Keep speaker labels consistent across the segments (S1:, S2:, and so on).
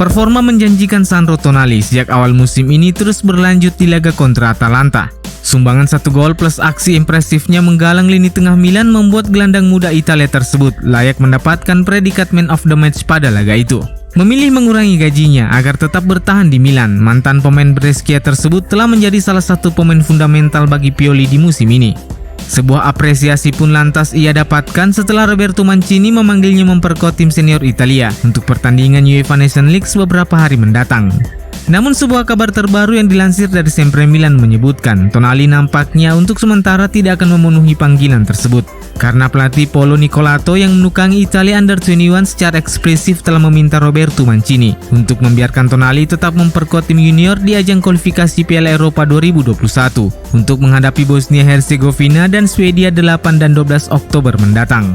S1: Performa menjanjikan Sandro Tonali sejak awal musim ini terus berlanjut di laga kontra Atalanta. Sumbangan 1 gol plus aksi impresifnya menggalang lini tengah Milan membuat gelandang muda Italia tersebut layak mendapatkan predikat Man of the Match pada laga itu. Memilih mengurangi gajinya agar tetap bertahan di Milan, mantan pemain Brescia tersebut telah menjadi salah satu pemain fundamental bagi Pioli di musim ini. Sebuah apresiasi pun lantas ia dapatkan setelah Roberto Mancini memanggilnya memperkuat tim senior Italia untuk pertandingan UEFA Nations League beberapa hari mendatang. Namun sebuah kabar terbaru yang dilansir dari Sempre Milan menyebutkan Tonali nampaknya untuk sementara tidak akan memenuhi panggilan tersebut karena pelatih Paulo Nicolato yang menukangi Italia Under-21 secara ekspresif telah meminta Roberto Mancini untuk membiarkan Tonali tetap memperkuat tim junior di ajang kualifikasi Piala Eropa 2021 untuk menghadapi Bosnia Herzegovina dan Swedia 8 dan 12 Oktober mendatang.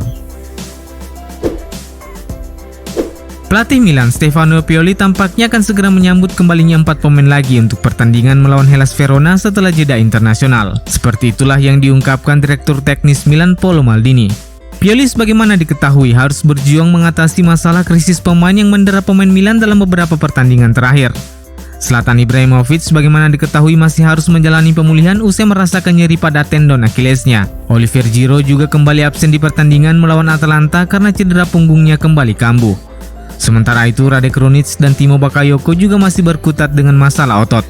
S1: Pelatih Milan Stefano Pioli tampaknya akan segera menyambut kembalinya 4 pemain lagi untuk pertandingan melawan Hellas Verona setelah jeda internasional. Seperti itulah yang diungkapkan Direktur Teknis Milan Paolo Maldini. Pioli sebagaimana diketahui harus berjuang mengatasi masalah krisis pemain yang mendera pemain Milan dalam beberapa pertandingan terakhir. Zlatan Ibrahimovic sebagaimana diketahui masih harus menjalani pemulihan usai merasakan nyeri pada tendon Achillesnya. Olivier Giroud juga kembali absen di pertandingan melawan Atalanta karena cedera punggungnya kembali kambuh. Sementara itu, Radek Krunic dan Timo Bakayoko juga masih berkutat dengan masalah otot.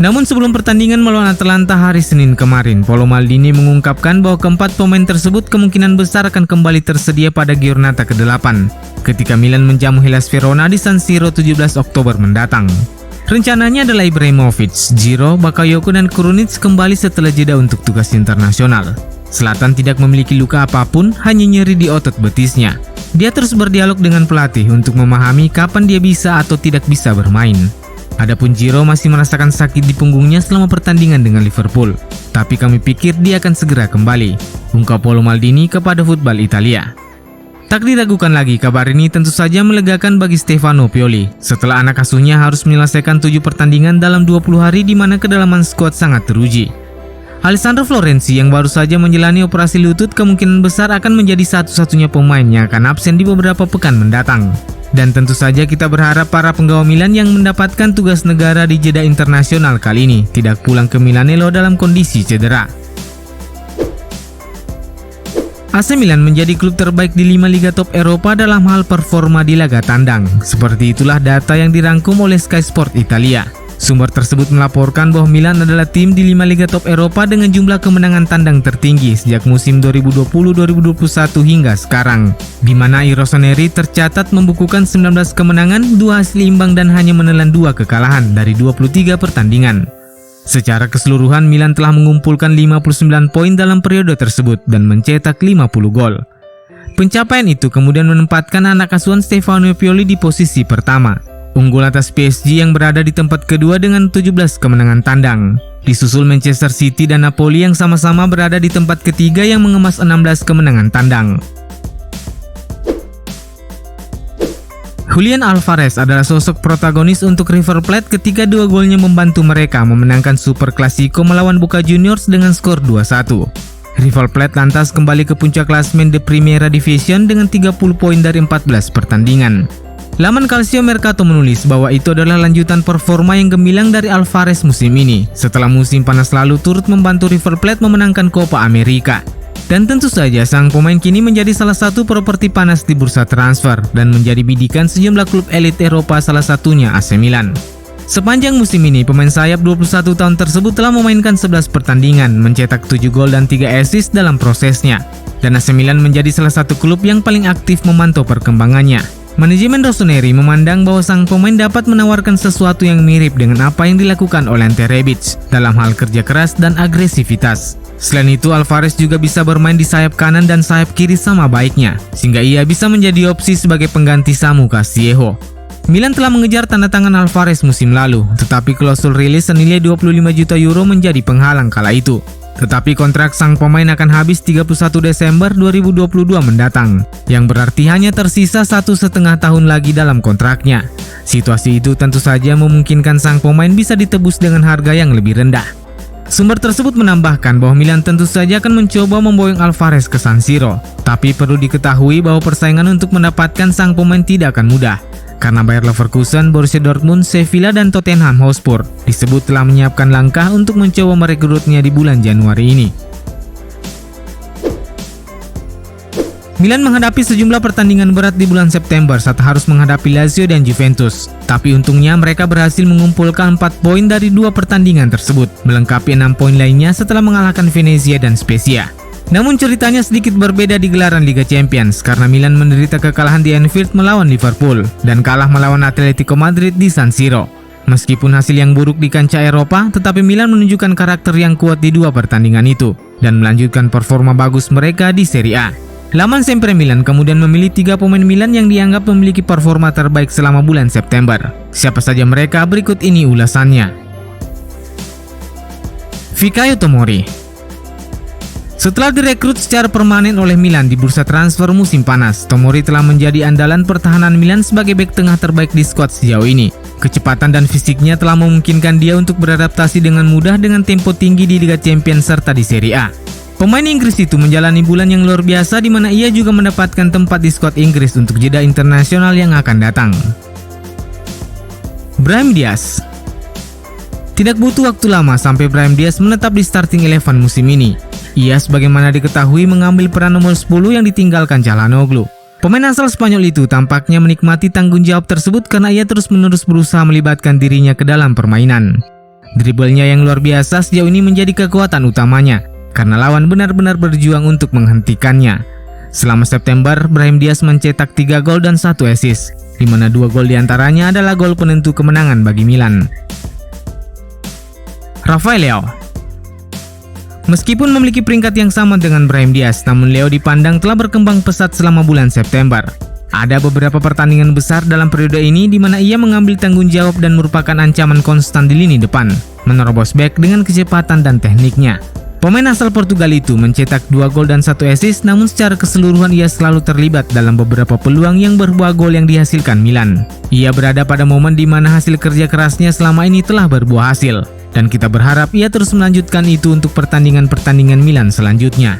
S1: Namun sebelum pertandingan melawan Atalanta hari Senin kemarin, Paolo Maldini mengungkapkan bahwa keempat pemain tersebut kemungkinan besar akan kembali tersedia pada Giornata ke-8 ketika Milan menjamu Hellas Verona di San Siro 17 Oktober mendatang. Rencananya adalah Ibrahimovic, Giroud, Bakayoko, dan Krunic kembali setelah jeda untuk tugas internasional. Zlatan tidak memiliki luka apapun, hanya nyeri di otot betisnya. Dia terus berdialog dengan pelatih untuk memahami kapan dia bisa atau tidak bisa bermain. Adapun Giroud masih merasakan sakit di punggungnya selama pertandingan dengan Liverpool. Tapi kami pikir dia akan segera kembali, ungkap Paolo Maldini kepada Football Italia. Tak diragukan lagi, kabar ini tentu saja melegakan bagi Stefano Pioli setelah anak asuhnya harus menyelesaikan 7 pertandingan dalam 20 hari di mana kedalaman skuad sangat teruji. Alessandro Florenzi yang baru saja menjalani operasi lutut kemungkinan besar akan menjadi satu-satunya pemain yang akan absen di beberapa pekan mendatang. Dan tentu saja kita berharap para penggawa Milan yang mendapatkan tugas negara di jeda internasional kali ini tidak pulang ke Milanello dalam kondisi cedera. AC Milan menjadi klub terbaik di 5 liga top Eropa dalam hal performa di laga tandang. Seperti itulah data yang dirangkum oleh Sky Sport Italia. Sumber tersebut melaporkan bahwa Milan adalah tim di 5 liga top Eropa dengan jumlah kemenangan tandang tertinggi sejak musim 2020-2021 hingga sekarang, di mana I Rossoneri tercatat membukukan 19 kemenangan, 2 hasil imbang dan hanya menelan 2 kekalahan dari 23 pertandingan. Secara keseluruhan Milan telah mengumpulkan 59 poin dalam periode tersebut dan mencetak 50 gol. Pencapaian itu kemudian menempatkan anak asuhan Stefano Pioli di posisi pertama, unggul atas PSG yang berada di tempat kedua dengan 17 kemenangan tandang. Disusul Manchester City dan Napoli yang sama-sama berada di tempat ketiga yang mengemas 16 kemenangan tandang. Julian Alvarez adalah sosok protagonis untuk River Plate ketika 2 golnya membantu mereka memenangkan Super Clasico melawan Boca Juniors dengan skor 2-1. River Plate lantas kembali ke puncak klasemen The Primera Division dengan 30 poin dari 14 pertandingan. Laman Calcio Mercato menulis bahwa itu adalah lanjutan performa yang gemilang dari Alvarez musim ini setelah musim panas lalu turut membantu River Plate memenangkan Copa America. Dan tentu saja sang pemain kini menjadi salah satu properti panas di bursa transfer dan menjadi bidikan sejumlah klub elit Eropa, salah satunya AC Milan. Sepanjang musim ini, pemain sayap 21 tahun tersebut telah memainkan 11 pertandingan, mencetak 7 gol dan 3 assist dalam prosesnya. Dan AC Milan menjadi salah satu klub yang paling aktif memantau perkembangannya. Manajemen Rossoneri memandang bahwa sang pemain dapat menawarkan sesuatu yang mirip dengan apa yang dilakukan oleh Ante Rebic dalam hal kerja keras dan agresivitas. Selain itu, Alvarez juga bisa bermain di sayap kanan dan sayap kiri sama baiknya, sehingga ia bisa menjadi opsi sebagai pengganti Samu Castillejo. Milan telah mengejar tanda tangan Alvarez musim lalu, tetapi klausul rilis senilai 25 juta euro menjadi penghalang kala itu. Tetapi kontrak sang pemain akan habis 31 Desember 2022 mendatang, yang berarti hanya tersisa 1,5 tahun lagi dalam kontraknya. Situasi itu tentu saja memungkinkan sang pemain bisa ditebus dengan harga yang lebih rendah. Sumber tersebut menambahkan bahwa Milan tentu saja akan mencoba memboyong Alvarez ke San Siro, tapi perlu diketahui bahwa persaingan untuk mendapatkan sang pemain tidak akan mudah, karena Bayer Leverkusen, Borussia Dortmund, Sevilla, dan Tottenham Hotspur disebut telah menyiapkan langkah untuk mencoba merekrutnya di bulan Januari ini. Milan menghadapi sejumlah pertandingan berat di bulan September saat harus menghadapi Lazio dan Juventus. Tapi untungnya mereka berhasil mengumpulkan 4 poin dari 2 pertandingan tersebut, melengkapi 6 poin lainnya setelah mengalahkan Venezia dan Spezia. Namun ceritanya sedikit berbeda di gelaran Liga Champions karena Milan menderita kekalahan di Anfield melawan Liverpool dan kalah melawan Atletico Madrid di San Siro. Meskipun hasil yang buruk di kancah Eropa, tetapi Milan menunjukkan karakter yang kuat di 2 pertandingan itu dan melanjutkan performa bagus mereka di Serie A. Laman Sempre Milan kemudian memilih 3 pemain Milan yang dianggap memiliki performa terbaik selama bulan September. Siapa saja mereka? Berikut ini ulasannya. Fikayo Tomori. Setelah direkrut secara permanen oleh Milan di bursa transfer musim panas, Tomori telah menjadi andalan pertahanan Milan sebagai bek tengah terbaik di skuad sejauh ini. Kecepatan dan fisiknya telah memungkinkan dia untuk beradaptasi dengan mudah dengan tempo tinggi di Liga Champions serta di Serie A. Pemain Inggris itu menjalani bulan yang luar biasa di mana ia juga mendapatkan tempat di skuad Inggris untuk jeda internasional yang akan datang. Brahim Diaz. Tidak butuh waktu lama sampai Brahim Diaz menetap di starting 11 musim ini. Ia sebagaimana diketahui mengambil peran nomor 10 yang ditinggalkan Calhanoglu. Pemain asal Spanyol itu tampaknya menikmati tanggung jawab tersebut karena ia terus-menerus berusaha melibatkan dirinya ke dalam permainan. Driblenya yang luar biasa sejauh ini menjadi kekuatan utamanya, karena lawan benar-benar berjuang untuk menghentikannya. Selama September, Brahim Diaz mencetak 3 gol dan 1 assist, di mana 2 gol diantaranya adalah gol penentu kemenangan bagi Milan. Rafael Leao. Meskipun memiliki peringkat yang sama dengan Brahim Diaz, namun Leo dipandang telah berkembang pesat selama bulan September. Ada beberapa pertandingan besar dalam periode ini di mana ia mengambil tanggung jawab dan merupakan ancaman konstan di lini depan, menerobos bek dengan kecepatan dan tekniknya. Pemain asal Portugal itu mencetak 2 gol dan 1 assist, namun secara keseluruhan ia selalu terlibat dalam beberapa peluang yang berbuah gol yang dihasilkan Milan. Ia berada pada momen di mana hasil kerja kerasnya selama ini telah berbuah hasil, dan kita berharap ia terus melanjutkan itu untuk pertandingan-pertandingan Milan selanjutnya.